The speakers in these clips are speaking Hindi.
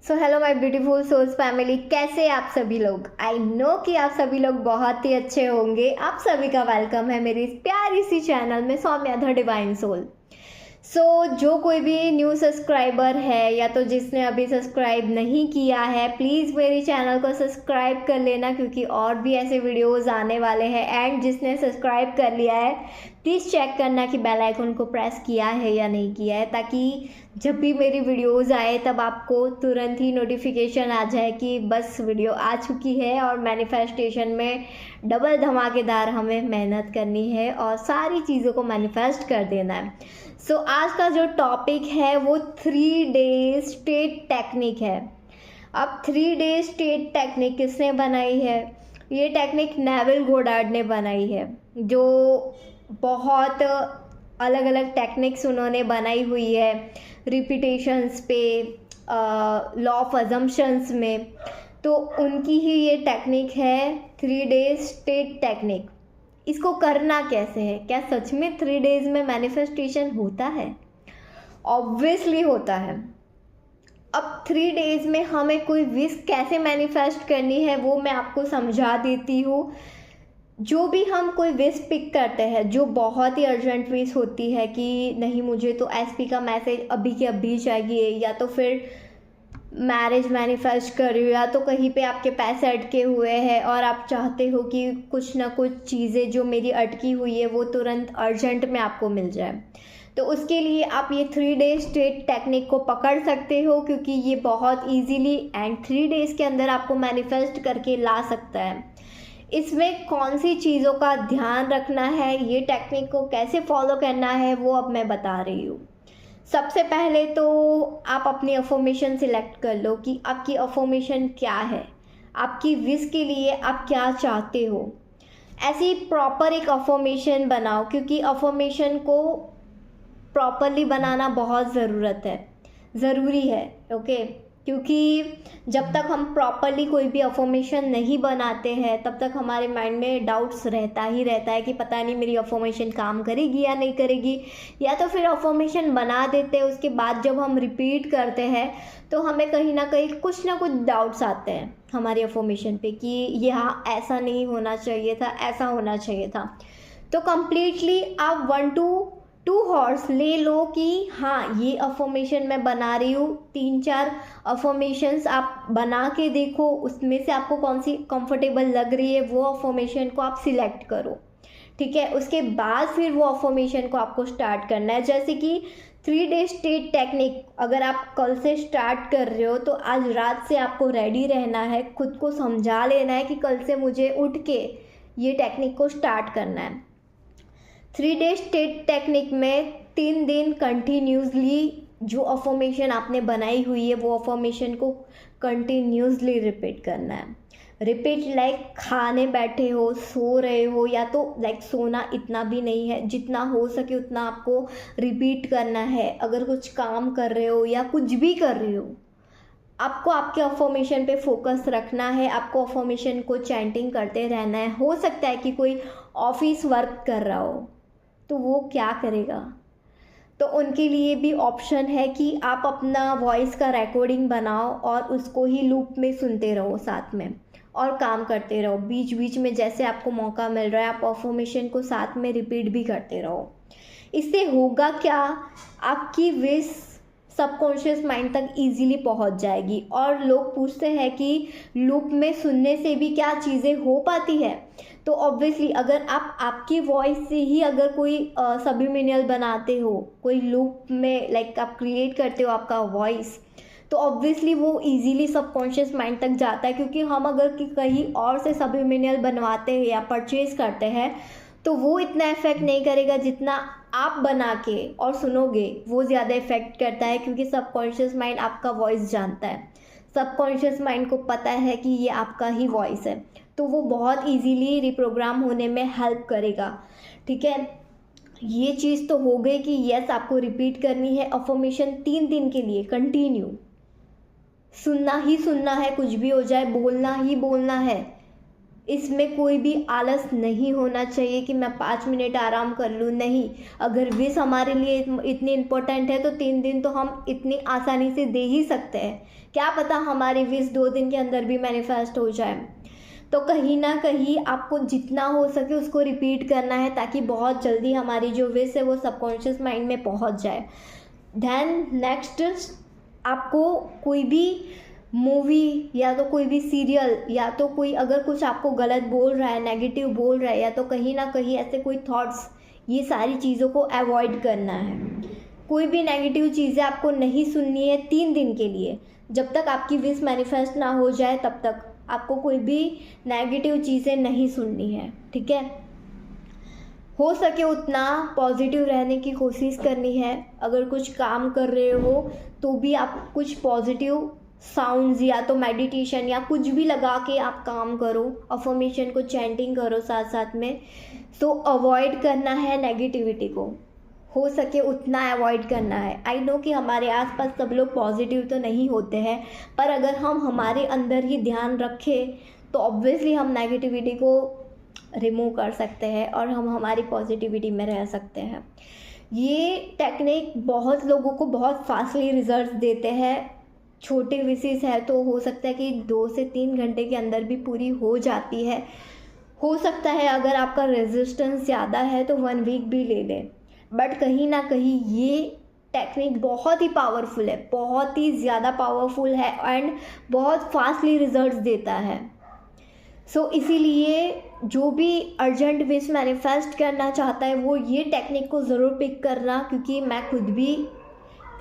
So hello my beautiful souls family, कैसे आप सभी लोग। आई नो कि आप सभी लोग बहुत ही अच्छे होंगे। आप सभी का वेलकम है मेरी इस प्यारी सी चैनल में, सौम्या द डिवाइन सोल। जो कोई भी न्यू सब्सक्राइबर है या तो जिसने अभी सब्सक्राइब नहीं किया है, प्लीज़ मेरी चैनल को सब्सक्राइब कर लेना, क्योंकि और भी ऐसे वीडियोस आने वाले हैं। एंड जिसने सब्सक्राइब कर लिया है, प्लीज़ चेक करना कि बेल आइकन को प्रेस किया है या नहीं किया है, ताकि जब भी मेरी वीडियोस आए तब आपको तुरंत ही नोटिफिकेशन आ जाए कि बस वीडियो आ चुकी है। और मैनिफेस्टेशन में डबल धमाकेदार हमें मेहनत करनी है और सारी चीज़ों को मैनिफेस्ट कर देना है। आज का जो टॉपिक है वो 3 डे स्टेट टेक्निक है। अब 3 डे स्टेट टेक्निक किसने बनाई है? ये टेक्निक नेविल गोडार्ड ने बनाई है, जो बहुत अलग अलग टेक्निक्स उन्होंने बनाई हुई है रिपीटेशंस पे, लॉ ऑफ अजम्पशंस में। तो उनकी ही ये टेक्निक है 3 डे स्टेट टेक्निक। इसको करना कैसे है? क्या सच में 3 डेज में मैनिफेस्टेशन होता है? ऑब्वियसली होता है। अब 3 डेज में हमें कोई विश कैसे मैनिफेस्ट करनी है वो मैं आपको समझा देती हूँ। जो भी हम कोई विश पिक करते हैं, जो बहुत ही अर्जेंट विश होती है कि नहीं मुझे तो एसपी का मैसेज अभी के अभी चाहिए, या तो फिर मैरिज मैनिफेस्ट कर रही हो, या तो कहीं पे आपके पैसे अटके हुए हैं और आप चाहते हो कि कुछ ना कुछ चीज़ें जो मेरी अटकी हुई है वो तुरंत अर्जेंट में आपको मिल जाए, तो उसके लिए आप ये 3 डे स्टेट टेक्निक को पकड़ सकते हो, क्योंकि ये बहुत इजीली एंड 3 डेज के अंदर आपको मैनिफेस्ट करके ला सकता है। इसमें कौन सी चीज़ों का ध्यान रखना है, ये टेक्निक को कैसे फॉलो करना है, वो अब मैं बता रही हूँ। सबसे पहले तो आप अपनी अफर्मेशन सिलेक्ट कर लो कि आपकी अफर्मेशन क्या है, आपकी विश के लिए आप क्या चाहते हो। ऐसी प्रॉपर एक अफर्मेशन बनाओ, क्योंकि अफर्मेशन को प्रॉपरली बनाना बहुत ज़रूरी है। ओके, क्योंकि जब तक हम प्रॉपरली कोई भी अफर्मेशन नहीं बनाते हैं तब तक हमारे माइंड में डाउट्स रहता ही रहता है कि पता नहीं मेरी अफर्मेशन काम करेगी या नहीं करेगी। या तो फिर अफर्मेशन बना देते हैं, उसके बाद जब हम रिपीट करते हैं तो हमें कहीं ना कहीं कुछ ना कुछ डाउट्स आते हैं हमारी अफर्मेशन पे कि यहाँ ऐसा नहीं होना चाहिए था, ऐसा होना चाहिए था। तो कम्प्लीटली आप 1 to 2 हॉर्स ले लो कि हाँ ये अफर्मेशन मैं बना रही हूँ। 3-4 अफर्मेशंस आप बना के देखो, उसमें से आपको कौन सी कंफर्टेबल लग रही है वो अफर्मेशन को आप सिलेक्ट करो। ठीक है, उसके बाद फिर वो अफर्मेशन को आपको स्टार्ट करना है। जैसे कि 3 डे स्टेट टेक्निक अगर आप कल से स्टार्ट कर रहे हो तो आज रात से आपको रेडी रहना है, खुद को समझा लेना है कि कल से मुझे उठ के ये टेक्निक को स्टार्ट करना है। 3 डे स्टेट टेक्निक में 3 दिन कंटिन्यूसली जो अफर्मेशन आपने बनाई हुई है वो अफर्मेशन को कंटिन्यूसली रिपीट करना है। रिपीट लाइक खाने बैठे हो, सो रहे हो, या तो लाइक सोना इतना भी नहीं है, जितना हो सके उतना आपको रिपीट करना है। अगर कुछ काम कर रहे हो या कुछ भी कर रहे हो, आपको आपके अफर्मेशन पे फोकस रखना है। आपको अफर्मेशन को चैंटिंग करते रहना है। हो सकता है कि कोई ऑफिस वर्क कर रहा हो तो वो क्या करेगा, तो उनके लिए भी ऑप्शन है कि आप अपना वॉइस का रिकॉर्डिंग बनाओ और उसको ही लूप में सुनते रहो साथ में और काम करते रहो। बीच बीच में जैसे आपको मौका मिल रहा है आप अफर्मेशन को साथ में रिपीट भी करते रहो। इससे होगा क्या, आपकी विश सबकॉन्शियस माइंड तक इजीली पहुंच जाएगी। और लोग पूछते हैं कि लूप में सुनने से भी क्या चीज़ें हो पाती है, तो ऑब्वियसली अगर आप आपकी वॉइस से ही अगर कोई सबलिमिनल बनाते हो, कोई लूप में लाइक आप क्रिएट करते हो आपका वॉइस, तो ऑब्वियसली वो इजीली सबकॉन्शियस माइंड तक जाता है। क्योंकि हम अगर कहीं और से सबलिमिनल बनवाते हैं या परचेज करते हैं तो वो इतना इफेक्ट नहीं करेगा जितना आप बना के और सुनोगे वो ज़्यादा इफेक्ट करता है। क्योंकि सबकॉन्शियस माइंड आपका वॉइस जानता है, सबकॉन्शियस माइंड को पता है कि ये आपका ही वॉइस है, तो वो बहुत इजीली रिप्रोग्राम होने में हेल्प करेगा। ठीक है, ये चीज़ तो हो गई कि यस आपको रिपीट करनी है अफर्मेशन 3 दिन के लिए कंटिन्यू। सुनना ही सुनना है, कुछ भी हो जाए बोलना ही बोलना है। इसमें कोई भी आलस नहीं होना चाहिए कि मैं 5 मिनट आराम कर लूँ। नहीं, अगर विश हमारे लिए इतनी इम्पोर्टेंट है तो 3 दिन तो हम इतनी आसानी से दे ही सकते हैं। क्या पता हमारी विश 2 दिन के अंदर भी मैनिफेस्ट हो जाए। तो कहीं ना कहीं आपको जितना हो सके उसको रिपीट करना है, ताकि बहुत जल्दी हमारी जो विश है वो सबकॉन्शियस माइंड में पहुंच जाए। देन नेक्स्ट, आपको कोई भी मूवी या तो कोई भी सीरियल या तो कोई अगर कुछ आपको गलत बोल रहा है, नेगेटिव बोल रहा है, या तो कहीं ना कहीं ऐसे कोई थॉट्स, ये सारी चीज़ों को अवॉइड करना है। कोई भी नेगेटिव चीज़ें आपको नहीं सुननी है 3 दिन के लिए। जब तक आपकी विश मैनिफेस्ट ना हो जाए तब तक आपको कोई भी नेगेटिव चीज़ें नहीं सुननी है, ठीक है। हो सके उतना पॉजिटिव रहने की कोशिश करनी है। अगर कुछ काम कर रहे हो तो भी आप कुछ पॉजिटिव साउंड्स या तो मेडिटेशन या कुछ भी लगा के आप काम करो, अफर्मेशन को चैंटिंग करो साथ साथ में। सो अवॉइड करना है नेगेटिविटी को, हो सके उतना अवॉइड करना है। आई नो कि हमारे आसपास सब लोग पॉजिटिव तो नहीं होते हैं, पर अगर हम हमारे अंदर ही ध्यान रखें तो ऑब्वियसली हम नेगेटिविटी को रिमूव कर सकते हैं और हम हमारी पॉजिटिविटी में रह सकते हैं। ये टेक्निक बहुत लोगों को बहुत फास्टली रिजल्ट देते हैं। छोटे विशेष है तो हो सकता है कि 2 से 3 घंटे के अंदर भी पूरी हो जाती है। हो सकता है अगर आपका रेजिस्टेंस ज़्यादा है तो 1 वीक भी ले लें, बट कहीं ना कहीं ये टेक्निक बहुत ही पावरफुल है, बहुत ही ज़्यादा पावरफुल है एंड बहुत फास्टली रिजल्ट्स देता है। सो इसीलिए जो भी अर्जेंट विश मैनिफेस्ट करना चाहता है वो ये टेक्निक को ज़रूर पिक करना, क्योंकि मैं खुद भी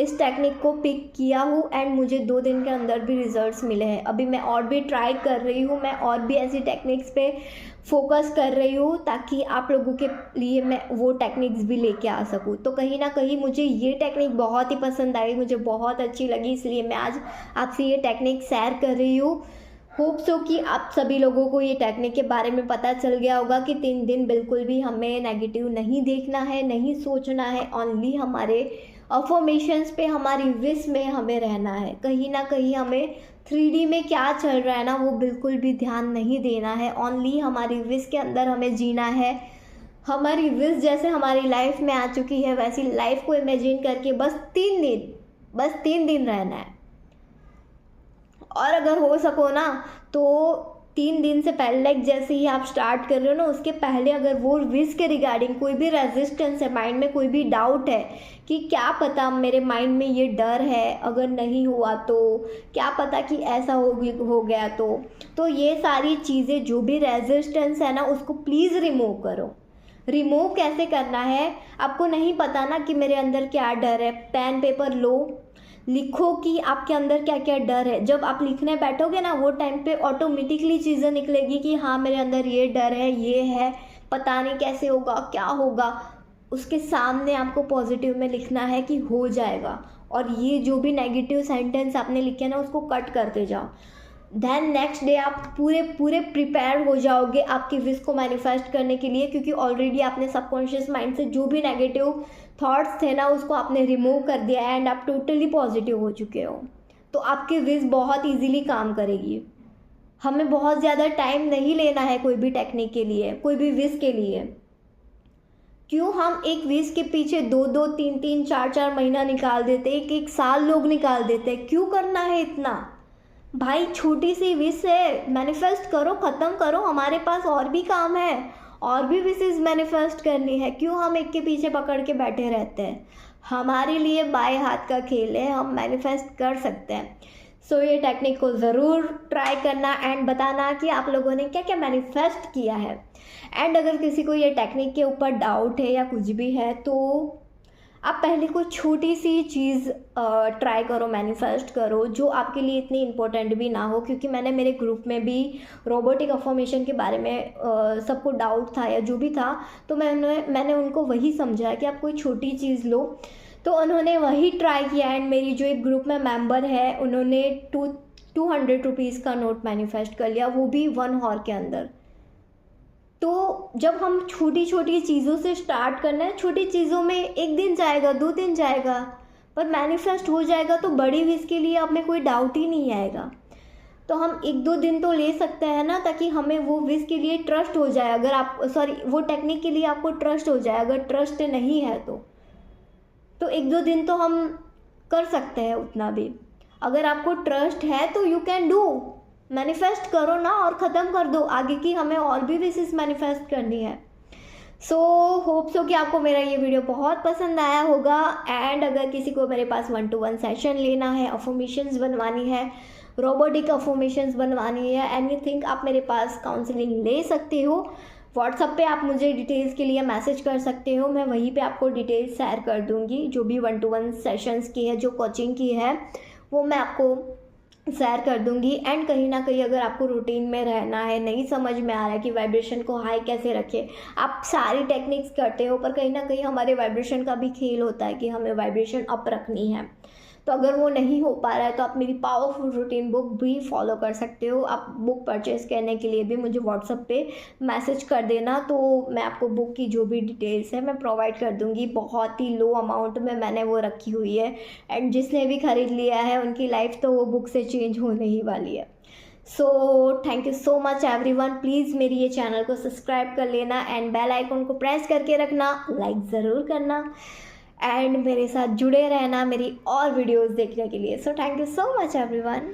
इस टेक्निक को पिक किया हूँ एंड मुझे 2 दिन के अंदर भी रिजल्ट्स मिले हैं। अभी मैं और भी ट्राई कर रही हूँ, मैं और भी ऐसी टेक्निक्स पे फोकस कर रही हूँ ताकि आप लोगों के लिए मैं वो टेक्निक्स भी लेके आ सकूँ। तो कहीं ना कहीं मुझे ये टेक्निक बहुत ही पसंद आई, मुझे बहुत अच्छी लगी, इसलिए मैं आज आपसे ये टेक्निक शेयर कर रही हूँ। होप सो कि आप सभी लोगों को ये टेक्निक के बारे में पता चल गया होगा कि 3 दिन बिल्कुल भी हमें नेगेटिव नहीं देखना है, नहीं सोचना है, ओनली हमारे अफर्मेशंस पे, हमारी विश में हमें रहना है। कहीं ना कहीं हमें 3D में क्या चल रहा है ना वो बिल्कुल भी ध्यान नहीं देना है, ओनली हमारी विश के अंदर हमें जीना है। हमारी विश जैसे हमारी लाइफ में आ चुकी है वैसी लाइफ को इमेजिन करके बस 3 दिन रहना है। और अगर हो सको ना तो 3 दिन से पहले, लाइक जैसे ही आप स्टार्ट कर रहे हो ना उसके पहले अगर वो विश के रिगार्डिंग कोई भी रेजिस्टेंस है, माइंड में कोई भी डाउट है कि क्या पता मेरे माइंड में ये डर है, अगर नहीं हुआ तो क्या पता कि ऐसा हो गया तो ये सारी चीज़ें जो भी रेजिस्टेंस है ना उसको प्लीज़ रिमूव करो। रिमूव कैसे करना है, आपको नहीं पता ना कि मेरे अंदर क्या डर है, पेन पेपर लो, लिखो कि आपके अंदर क्या क्या डर है। जब आप लिखने बैठोगे ना वो टाइम पे ऑटोमेटिकली चीज़ें निकलेगी कि हाँ मेरे अंदर ये डर है, ये है, पता नहीं कैसे होगा, क्या होगा। उसके सामने आपको पॉजिटिव में लिखना है कि हो जाएगा, और ये जो भी नेगेटिव सेंटेंस आपने लिखे ना उसको कट करते जाओ। देन नेक्स्ट डे आप पूरे प्रिपेयर हो जाओगे आपकी विश को मैनिफेस्ट करने के लिए, क्योंकि ऑलरेडी आपने सबकॉन्शियस माइंड से जो भी नेगेटिव थॉट्स थे ना उसको आपने रिमूव कर दिया है एंड आप टोटली पॉजिटिव हो चुके हो। तो आपकी विश बहुत इजीली काम करेगी। हमें बहुत ज़्यादा टाइम नहीं लेना है कोई भी टेक्निक के लिए, कोई भी विश के लिए। क्यों हम एक विश के पीछे 2-2, 3-3, 4-4 महीना निकाल देते, 1-1 साल लोग निकाल देते, क्यों करना है इतना भाई? छोटी सी विश है, मैनिफेस्ट करो, ख़त्म करो, हमारे पास और भी काम है, और भी विशेस मैनिफेस्ट करनी है। क्यों हम एक के पीछे पकड़ के बैठे रहते हैं? हमारे लिए बाएं हाथ का खेल है, हम मैनिफेस्ट कर सकते हैं। सो ये टेक्निक को ज़रूर ट्राई करना एंड बताना कि आप लोगों ने क्या क्या मैनिफेस्ट किया है। एंड अगर किसी को ये टेक्निक के ऊपर डाउट है या कुछ भी है तो आप पहले कुछ छोटी सी चीज़ ट्राई करो, मैनिफेस्ट करो जो आपके लिए इतनी इम्पोर्टेंट भी ना हो, क्योंकि मैंने मेरे ग्रुप में भी रोबोटिक अफर्मेशन के बारे में सबको डाउट था या जो भी था, तो मैंने उनको वही समझाया कि आप कोई छोटी चीज़ लो। तो उन्होंने वही ट्राई किया एंड मेरी जो एक ग्रुप में मेंबर है उन्होंने 200 रुपीज़ का नोट मैनिफेस्ट कर लिया, वो भी 1 आवर के अंदर। तो जब हम छोटी छोटी चीज़ों से स्टार्ट करना है, छोटी चीज़ों में 1 दिन जाएगा, 2 दिन जाएगा, पर मैनिफेस्ट हो जाएगा तो बड़ी विश के लिए आप में कोई डाउट ही नहीं आएगा। तो हम 1-2 दिन तो ले सकते हैं ना, ताकि हमें वो विश के लिए ट्रस्ट हो जाए। अगर आप वो टेक्निक के लिए आपको ट्रस्ट हो जाए। अगर ट्रस्ट नहीं है तो 1-2 दिन तो हम कर सकते हैं उतना भी। अगर आपको ट्रस्ट है तो यू कैन डू, मैनिफेस्ट करो ना और ख़त्म कर दो। आगे की हमें और भी विशेस मैनिफेस्ट करनी है। सो होप सो कि आपको मेरा ये वीडियो बहुत पसंद आया होगा। एंड अगर किसी को मेरे पास 1-to-1 सेशन लेना है, अफर्मेशंस बनवानी है, रोबोटिक अफर्मेशंस बनवानी है, एनीथिंग, आप मेरे पास काउंसलिंग ले सकते हो। व्हाट्सएप पे आप मुझे डिटेल्स के लिए मैसेज कर सकते हो। मैं वहीं पे आपको डिटेल्स शेयर कर दूँगी। जो भी 1-to-1 सेशंस की है, जो कोचिंग की है, वो मैं आपको शेयर कर दूंगी। एंड कहीं ना कहीं अगर आपको रूटीन में रहना है, नहीं समझ में आ रहा है कि वाइब्रेशन को हाई कैसे रखें, आप सारी टेक्निक्स करते हो पर कहीं ना कहीं हमारे वाइब्रेशन का भी खेल होता है कि हमें वाइब्रेशन अप रखनी है। तो अगर वो नहीं हो पा रहा है तो आप मेरी पावरफुल रूटीन बुक भी फॉलो कर सकते हो। आप बुक परचेज़ करने के लिए भी मुझे व्हाट्सएप पे मैसेज कर देना, तो मैं आपको बुक की जो भी डिटेल्स है मैं प्रोवाइड कर दूंगी। बहुत ही लो अमाउंट में मैंने वो रखी हुई है। एंड जिसने भी ख़रीद लिया है उनकी लाइफ तो वो बुक से चेंज होने ही वाली है। So thank you so much everyone. Please मेरी ये चैनल को सब्सक्राइब कर लेना एंड बेल आइकन को प्रेस करके रखना, लाइक ज़रूर करना एंड मेरे साथ जुड़े रहना मेरी और वीडियोस देखने के लिए। So thank you so much everyone.